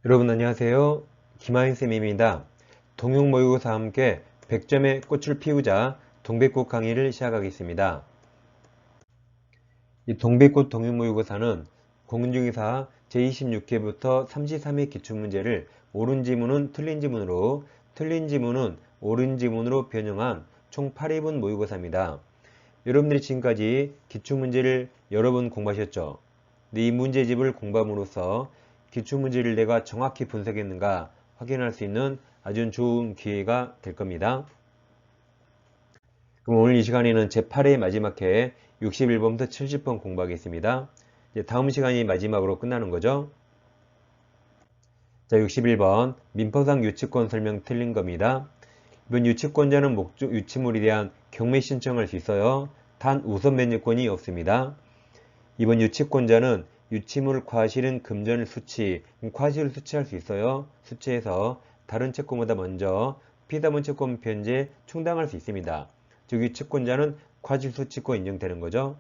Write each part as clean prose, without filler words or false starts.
여러분 안녕하세요. 김하인쌤입니다. 동육모의고사와 함께 100점의 꽃을 피우자 동백꽃 강의를 시작하겠습니다. 이 동백꽃 동육모의고사는 공인중개사 제26회부터 33회 기출문제를 옳은 지문은 틀린 지문으로, 틀린 지문은 옳은 지문으로 변형한 총 8회분 모의고사입니다. 여러분들이 지금까지 기출문제를 여러 번 공부하셨죠? 근데 이 문제집을 공부함으로써 기출문제를 내가 정확히 분석했는가 확인할 수 있는 아주 좋은 기회가 될 겁니다. 그럼 오늘 이 시간에는 제8회 마지막 회 61번부터 70번 공부하겠습니다. 이제 다음 시간이 마지막으로 끝나는 거죠. 자, 61번 민법상 유치권 설명 틀린 겁니다. 이번 유치권자는 목적 유치물에 대한 경매 신청할 수 있어요. 단 우선 면제권이 없습니다. 이번 유치권자는 유치물 과실은 금전 수치, 과실을 수치할 수 있어요. 수치해서 다른 채권보다 먼저 피담원 채권 변제 충당할 수 있습니다. 즉 유치권자는 과실 수치권 인정되는 거죠.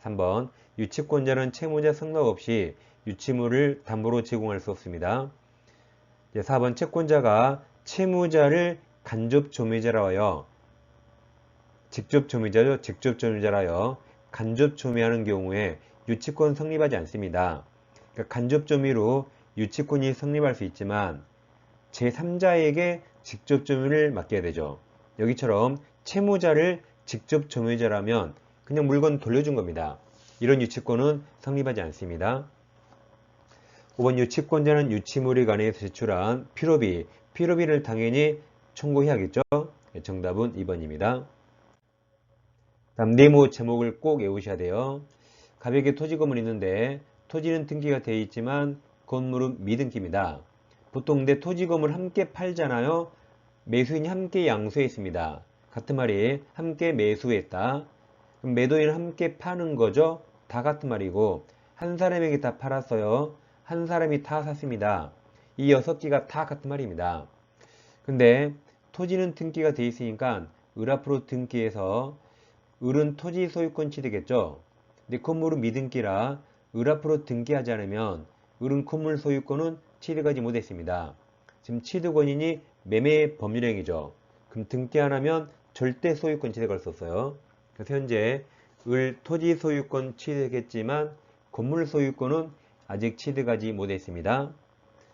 3번 유치권자는 채무자 승낙 없이 유치물을 담보로 제공할 수 없습니다. 4번 채권자가 채무자를 간접 조매자라 하여 직접 조매자죠. 직접 조매자라 하여 간접 조매하는 경우에 유치권 성립하지 않습니다. 그러니까 간접 조매로 유치권이 성립할 수 있지만 제3자에게 직접 조매를 맡겨야 되죠. 여기처럼 채무자를 직접 조매자라면 그냥 물건 돌려준 겁니다. 이런 유치권은 성립하지 않습니다. 5번 유치권자는 유치물에 관해서 제출한 필요비를 당연히 청구해야겠죠. 정답은 2번입니다. 다음 네모 제목을 꼭 외우셔야 돼요. 가볍게 토지 건물이 있는데 토지는 등기가 되어 있지만 건물은 미등기입니다. 보통 근데 토지 건물 함께 팔잖아요. 매수인이 함께 양수했습니다. 같은 말이 함께 매수했다. 그럼 매도인은 함께 파는 거죠. 다 같은 말이고 한 사람에게 다 팔았어요. 한 사람이 다 샀습니다. 이 6개가 다 같은 말입니다. 근데 토지는 등기가 되어 있으니까 을 앞으로 등기해서 을은 토지 소유권 취득했죠. 근데 건물은 미등기라 을 앞으로 등기하지 않으면 을은 건물 소유권은 취득하지 못했습니다. 지금 취득 원인이 매매 법률행위죠. 그럼 등기 안 하면 절대 소유권 취득할 수 없어요. 그래서 현재 을 토지 소유권 취득했지만 건물 소유권은 아직 취득하지 못했습니다.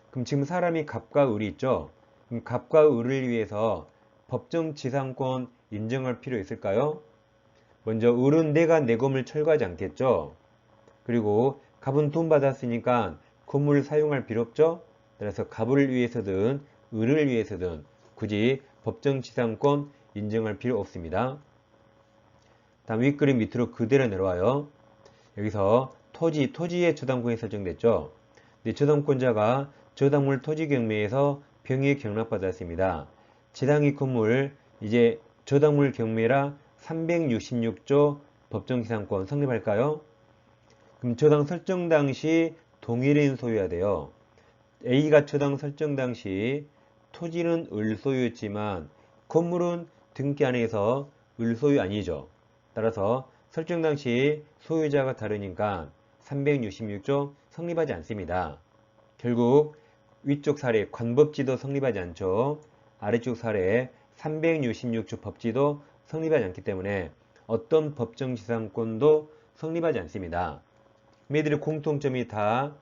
그럼 지금 사람이 갑과 을이 있죠. 그럼 갑과 을을 위해서 법정 지상권 인정할 필요 있을까요? 먼저 을은 내가 내 건물 철거하지 않겠죠. 그리고 갑은 돈 받았으니까 건물을 사용할 필요 없죠. 따라서 갑을 위해서든 을을 위해서든 굳이 법정지상권 인정할 필요 없습니다. 다음 윗그림 밑으로 그대로 내려와요. 여기서 토지의 저당권이 설정됐죠. 근데 저당권자가 저당물 토지 경매에서 병의에 경락받았습니다. 지당이 건물 이제 저당물 경매라 366조 법정지상권 성립할까요? 그럼 저당 설정 당시 동일인 소유해야 돼요. A가 저당 설정 당시 토지는 을 소유였지만 건물은 등기 안에서 을 소유 아니죠. 따라서 설정 당시 소유자가 다르니까 366조 성립하지 않습니다. 결국 위쪽 사례 관법지도 성립하지 않죠. 아래쪽 사례 366조 법지도 성립하지 않기 때문에 어떤 법정지상권도 성립하지 않습니다. 얘들의 공통점이 다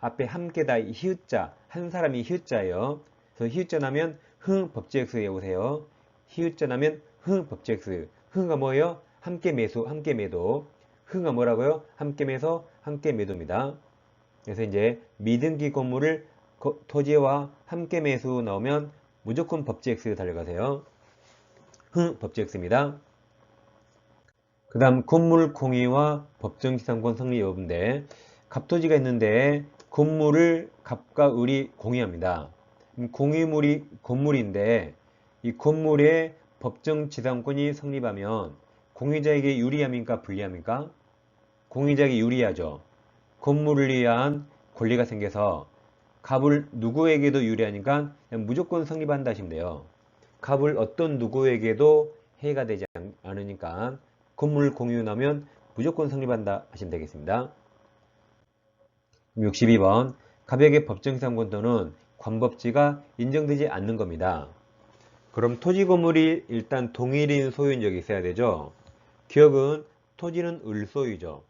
앞에 함께 다 히읗자, 한 사람이 히읗자예요. 그래서 히읗자 나면 법제X 외우세요. 히읗자 나면 법제X. 흥가 뭐예요? 함께 매수, 함께 매도. 흥가 뭐라고요? 함께 매서, 함께 매도입니다. 그래서 이제 미등기 건물을 토지와 함께 매수 나오면 무조건 법제X 달려가세요. 법제X입니다. 그 다음 건물 공유와 법정지상권 성립 여부인데 갑토지가 있는데 건물을 갑과 을이 공유합니다. 공유물이 건물인데 이 건물에 법정지상권이 성립하면 공유자에게 유리합니까? 불리합니까? 공유자에게 유리하죠. 건물을 위한 권리가 생겨서 갑을 누구에게도 유리하니까 그냥 무조건 성립한다 하시면 돼요. 갑을 어떤 누구에게도 해가 되지 않으니까 건물 공유 나면 무조건 성립한다 하시면 되겠습니다. 62번 갑에게 법정상권도는 관법지가 인정되지 않는 겁니다. 그럼 토지 건물이 일단 동일인 소유인 적이 있어야 되죠. 기억은 토지는 을소유죠.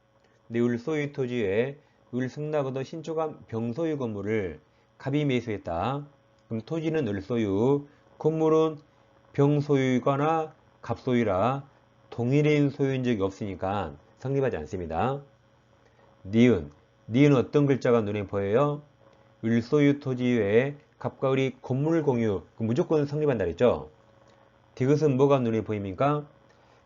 근데 을소유 토지에 을승낙 신초간 병소유 건물을 갑이 매수했다. 그럼 토지는 을소유, 건물은 병소유거나 갑소유라 동일인 소유인 적이 없으니까 성립하지 않습니다. 니은 어떤 글자가 눈에 보여요? 을소유 토지 외에 갑과 을이 건물 공유, 무조건 성립한다 그랬죠? 디귿은 뭐가 눈에 보입니까?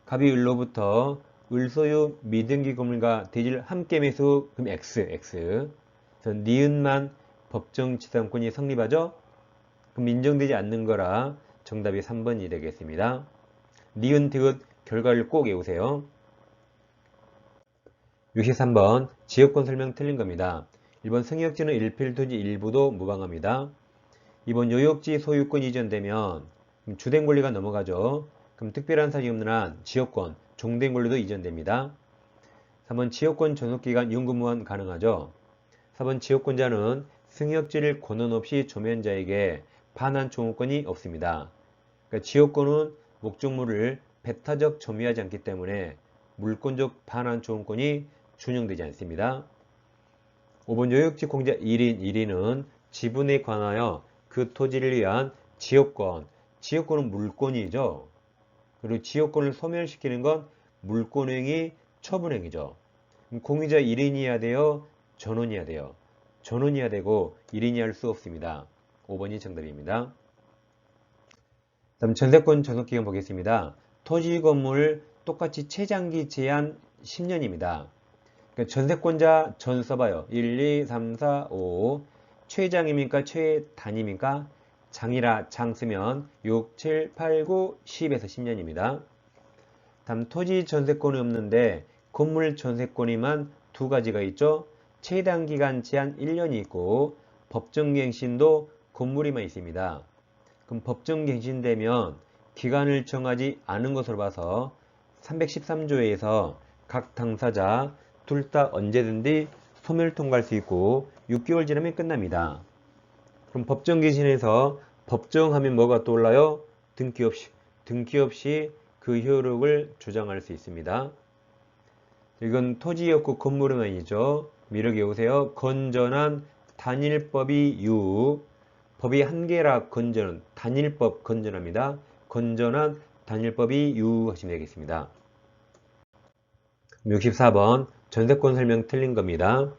갑이 을로부터 을소유 미등기 건물과 대지를 함께 매수, 그럼 X. 그래서 니은만 법정지상권이 성립하죠? 그럼 인정되지 않는 거라 정답이 3번이 되겠습니다. 니은, 디귿 결과를 꼭 외우세요. 63번 지역권 설명 틀린 겁니다. 1번 승역지는 일필토지 일부도 무방합니다. 2번 요역지 소유권 이전되면 주된 권리가 넘어가죠. 그럼 특별한 사정이 없는 한 지역권, 종된 권리도 이전됩니다. 3번 지역권 존속기간 연금무한 가능하죠. 4번 지역권자는 승역지를 권한 없이 조면자에게 반환 청구권이 없습니다. 그러니까 지역권은 목적물을 배타적 점유하지 않기 때문에 물권적 반환 청구권이 준용되지 않습니다. 5번 요역지 공자 1인은 지분에 관하여 그 토지를 위한 지역권은 물권이죠. 그리고 지역권을 소멸시키는 건 물권행위, 처분행위죠. 공유자 1인이어야 돼요? 전원이어야 돼요? 전원이어야 되고 1인이 할 수 없습니다. 5번이 정답입니다. 다음 전세권 전속기간 보겠습니다. 토지 건물 똑같이 최장기 제한 10년입니다. 그러니까 전세권자 전 써봐요. 1, 2, 3, 4, 5 최장입니까? 최단입니까? 장이라 장 쓰면 6, 7, 8, 9, 10에서 10년입니다. 다음 토지 전세권이 없는데 건물 전세권이만 두 가지가 있죠. 최단기간 제한 1년이 있고 법정갱신도 건물이만 있습니다. 그럼 법정갱신되면 기간을 정하지 않은 것으로 봐서 313조에서 각 당사자 둘 다 언제든지 소멸 통과할 수 있고 6개월 지나면 끝납니다. 그럼 법정갱신에서 법정하면 뭐가 떠올라요? 등기 없이 그 효력을 조정할 수 있습니다. 이건 토지였고 건물은 아니죠. 미륵 외우세요. 건전한 단일법이 법이 한 개라 건전은 단일법 건전합니다. 건전한 단일법이 하시면 되겠습니다. 64번 전세권 설명 틀린 겁니다.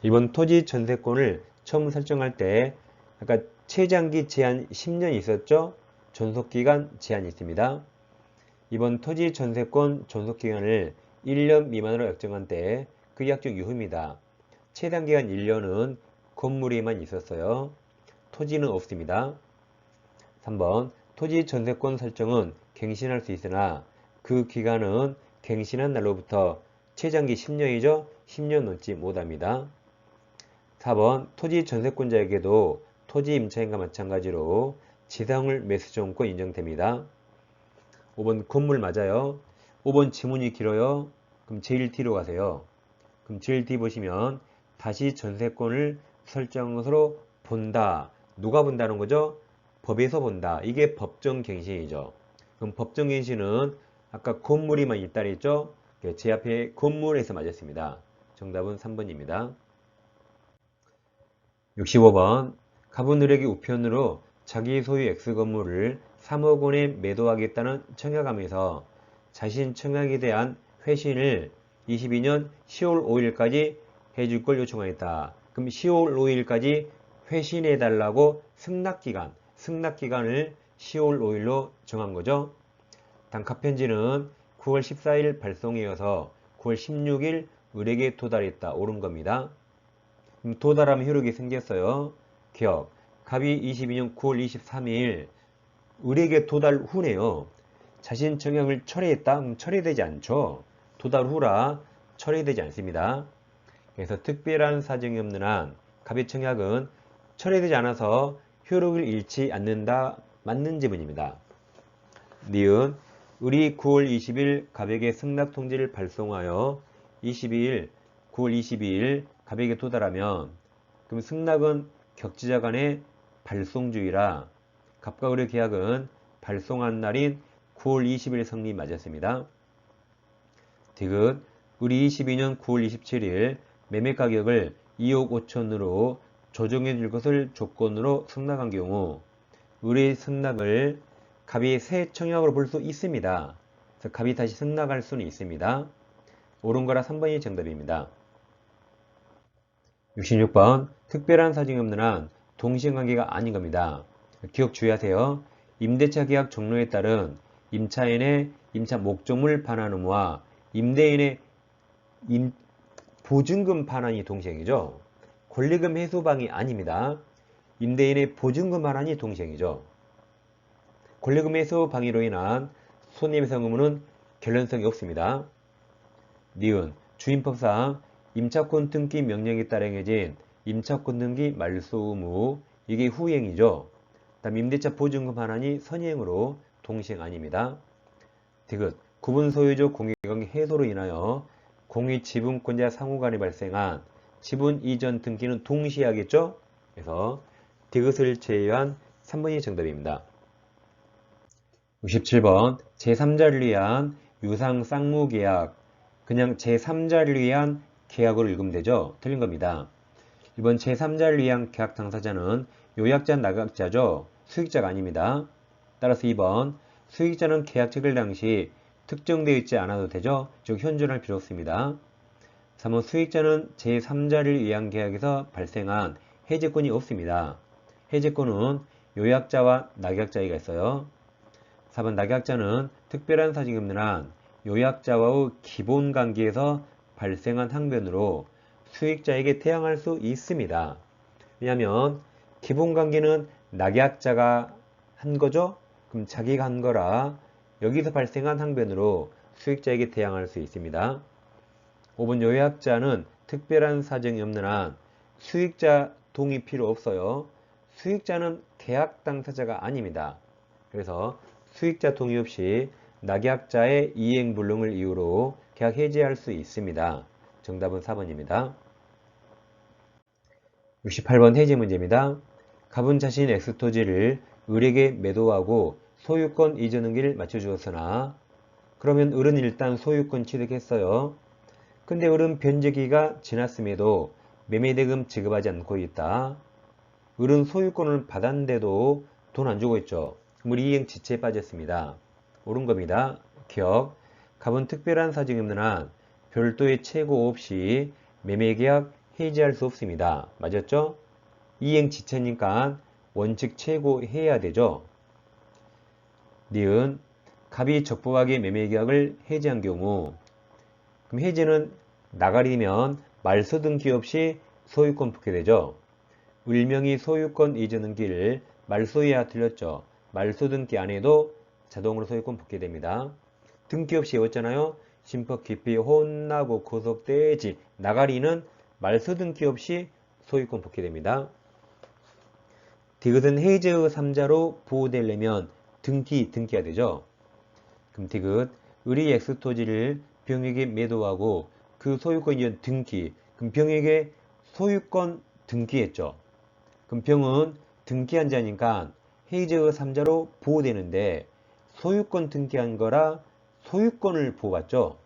이번 토지 전세권을 처음 설정할 때 아까 최장기 제한 10년이 있었죠? 존속기간 제한이 있습니다. 이번 토지 전세권 존속기간을 1년 미만으로 약정한 때 그 약정 유효입니다. 최단기간 1년은 건물에만 있었어요. 토지는 없습니다. 3번 토지 전세권 설정은 갱신할 수 있으나 그 기간은 갱신한 날로부터 최장기 10년이죠. 10년 넘지 못합니다. 4번 토지 전세권자에게도 토지 임차인과 마찬가지로 지상을 매수정권 인정됩니다. 5번 건물 맞아요. 5번 지문이 길어요. 그럼 제일 뒤로 가세요. 그럼 제일 뒤 보시면 다시 전세권을 설정한 것으로 본다. 누가 본다는 거죠? 법에서 본다. 이게 법정갱신이죠. 그럼 법정갱신은 아까 건물이만 있다 그랬죠? 제 앞에 건물에서 맞았습니다. 정답은 3번입니다. 65번 갑은을에게 우편으로 자기 소유 X건물을 3억 원에 매도하겠다는 청약하면서 자신 청약에 대한 회신을 22년 10월 5일까지 해줄 걸 요청하였다. 그럼 10월 5일까지 회신해달라고 승낙기간을 10월 5일로 정한 거죠. 단갑편지는 9월 14일 발송이어서 9월 16일 을에게 도달했다. 옳은 겁니다. 그럼 도달하면 효력이 생겼어요. 기억. 갑이 22년 9월 23일 을에게 도달 후네요. 자신 청약을 철회했다? 그럼 철회되지 않죠. 도달 후라 철회되지 않습니다. 그래서 특별한 사정이 없는 한 갑의 청약은 철회되지 않아서 효력을 잃지 않는다. 맞는 지문입니다. 니은 을이 9월 20일 갑에게 승낙 통지를 발송하여 9월 22일 갑에게 도달하면 그럼 승낙은 격지자 간의 발송주의라 갑과 을의 계약은 발송한 날인 9월 20일 성립 맞았습니다. 디귿 을이 22년 9월 27일 매매 가격을 2억 5천으로 조정해 줄 것을 조건으로 승낙한 경우 을의 승낙을 갑이 새 청약으로 볼 수 있습니다. 그래서 갑이 다시 승낙할 수는 있습니다. 옳은 거라 3번이 정답입니다. 66번 특별한 사정이 없는 한 동시행관계가 아닌 겁니다. 기억 주의하세요. 임대차 계약 종료에 따른 임차인의 임차 목적물 반환 의무와 임대인의 보증금 반환이 동시행이죠. 권리금 회수방이 아닙니다. 임대인의 보증금 반환이 동시행이죠. 권리금 회수 방해로 인한 손해배상 의무는 결론성이 없습니다. 니은 주임법상 임차권 등기 명령에 따라 행해진 임차권 등기 말소 의무 이게 후행이죠. 다음 임대차 보증금 반환이 선행으로 동시행 아닙니다. 디귿 구분 소유적 공개관계 해소로 인하여 공유 지분권자 상호 간에 발생한 지분 이전 등기는 동시에 하겠죠. 그래서 디귿을 제외한 3번이 정답입니다. 67번 제3자를 위한 유상 쌍무 계약 그냥 제3자를 위한 계약으로 읽으면 되죠. 틀린 겁니다. 이번 제3자를 위한 계약 당사자는 요약자 나각자죠. 수익자가 아닙니다. 따라서 2번 수익자는 계약 체결 당시 특정되어 있지 않아도 되죠. 즉 현존할 필요 없습니다. 3번 수익자는 제3자를 위한 계약에서 발생한 해제권이 없습니다. 해제권은 요약자와 낙약자가 있어요. 4번 낙약자는 특별한 사정이 없는 한 요약자와의 기본관계에서 발생한 항변으로 수익자에게 대항할 수 있습니다. 왜냐하면 기본관계는 낙약자가 한 거죠. 그럼 자기가 한 거라 여기서 발생한 항변으로 수익자에게 대항할 수 있습니다. 5번 요약자는 특별한 사정이 없는 한 수익자 동의 필요 없어요. 수익자는 계약 당사자가 아닙니다. 그래서 수익자 동의 없이 낙약자의 이행불능을 이유로 계약 해지할 수 있습니다. 정답은 4번입니다. 68번 해지 문제입니다. 갑은 자신 X토지를 을에게 매도하고 소유권 이전 등기를 맞춰주었으나 그러면 을은 일단 소유권 취득했어요. 근데 을은 변제기가 지났음에도 매매대금 지급하지 않고 있다. 을은 소유권을 받았는데도 돈 안 주고 있죠. 그럼 이행 지체에 빠졌습니다. 옳은 겁니다. 기억. 갑은 특별한 사정이 없는 한 별도의 최고 없이 매매계약 해지할 수 없습니다. 맞았죠? 이행 지체니까 원칙 최고 해야 되죠. 니은 갑이 적법하게 매매계약을 해지한 경우 그럼 해지는 나가리면 말소 등기 없이 소유권 붙게 되죠. 을명이 소유권 이전 등기를 말소해야 틀렸죠. 말소 등기 안 해도 자동으로 소유권 붙게 됩니다. 등기 없이 외웠잖아요. 심법 깊이 혼나고 구속되지. 나가리는 말소 등기 없이 소유권 붙게 됩니다. 디귿은 해제의 3자로 보호되려면 등기해야 되죠. 그럼 디귿 을이 X토지를 병에게 매도하고 그 소유권 이전 등기. 그럼 병에게 소유권 등기했죠. 그럼 병은 등기한 자니까 해제의 3자로 보호되는데 소유권 등기한 거라 소유권을 보호받죠.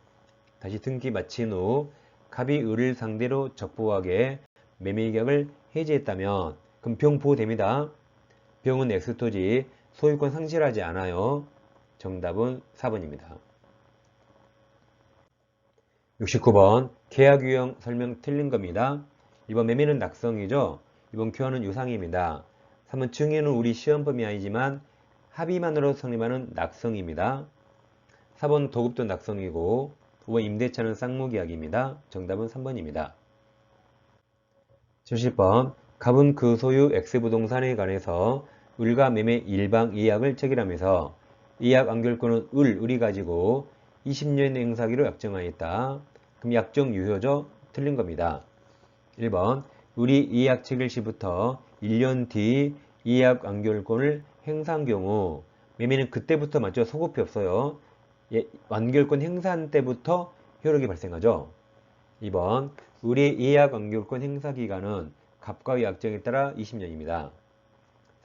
다시 등기 마친 후 갑이 을을 상대로 적법하게 매매계약을 해지했다면 그럼 병 보호됩니다. 병은 X토지 소유권 상실하지 않아요. 정답은 4번입니다. 69번 계약 유형 설명 틀린 겁니다. 이번 매매는 낙성이죠. 이번 교환은 유상입니다. 3번 증여는 우리 시험범위 아니지만 합의만으로 성립하는 낙성입니다. 4번 도급도 낙성이고 5번 임대차는 쌍무계약입니다. 정답은 3번입니다. 70번 갑은 그 소유 X부동산에 관해서 을과 매매 일방 이약을 체결하면서 이약 완결권은 을이 가지고 20년 행사하기로 약정하였다. 그럼 약정 유효죠? 틀린 겁니다. 1번 을이 이약 체결 시부터 1년 뒤 이약 완결권을 행사한 경우 매매는 그때부터 맞죠? 소급이 없어요. 완결권 행사한 때부터 효력이 발생하죠. 2번 을의 이약 완결권 행사 기간은 갑과의 약정에 따라 20년입니다.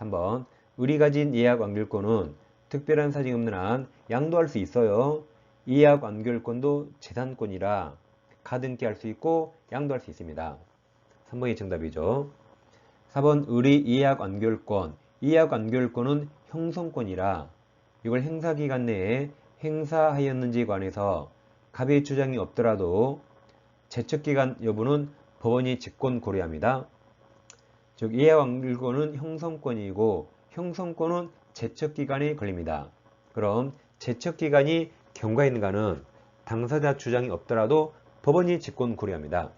3번 을이 가진 예약 완결권은 특별한 사정이 없는 한 양도할 수 있어요. 예약 완결권도 재산권이라 가등기 할 수 있고 양도할 수 있습니다. 3번이 정답이죠. 4번 을이 예약 완결권, 예약 완결권은 형성권이라 이걸 행사기간 내에 행사하였는지에 관해서 갑의 주장이 없더라도 제척기간 여부는 법원이 직권 고려합니다. 즉 예약 완결권은 형성권이고 형성권은 제척기간에 걸립니다. 그럼 제척기간이 경과했는가는 당사자 주장이 없더라도 법원이 직권 고려합니다.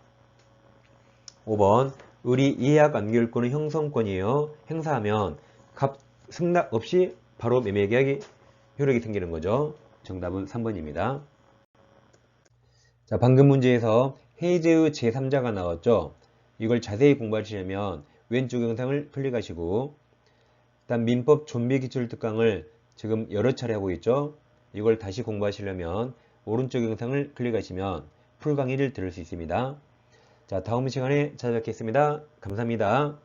5번 을이 예약 완결권은 형성권이에요. 행사하면 갑 승낙 없이 바로 매매계약이 효력이 생기는 거죠. 정답은 3번입니다. 자, 방금 문제에서 해제의 제3자가 나왔죠. 이걸 자세히 공부하시려면 왼쪽 영상을 클릭하시고 일단 민법 좀비기출특강을 지금 여러 차례 하고 있죠. 이걸 다시 공부하시려면 오른쪽 영상을 클릭하시면 풀 강의를 들을 수 있습니다. 자, 다음 시간에 찾아뵙겠습니다. 감사합니다.